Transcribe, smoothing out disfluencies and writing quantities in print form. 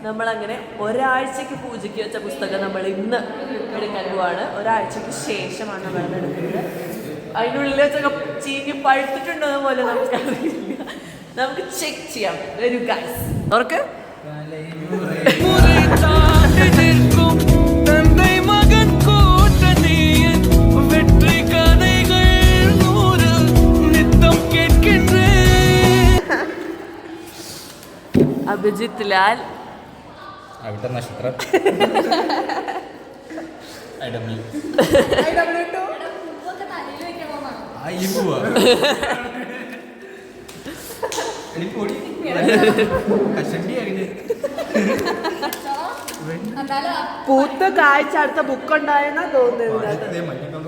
നമ്മളങ്ങനെ ഒരാഴ്ചക്ക് പൂജയ്ക്ക് വെച്ച പുസ്തകം നമ്മൾ ഇന്ന് എടുക്കാൻ പോവാണ്. ഒരാഴ്ചക്ക് ശേഷമാണ് നമ്മൾ എടുക്കുന്നത്. അതിനുള്ളിൽ വെച്ചൊക്കെ ചീഞ്ഞ് പഴുത്തിട്ടുണ്ടോ പോലെ നമുക്കറിയില്ല. നമുക്ക് ചെക്ക് ചെയ്യാം. വരൂ ഗൈസ്. അവർക്ക് അഭിജിത്ത് ലാൽ അവിടുത്തെ നക്ഷത്രം പൂത്ത കാഴ്ച അടുത്ത ബുക്ക് ഉണ്ടായെന്നാ തോന്നുന്നത്.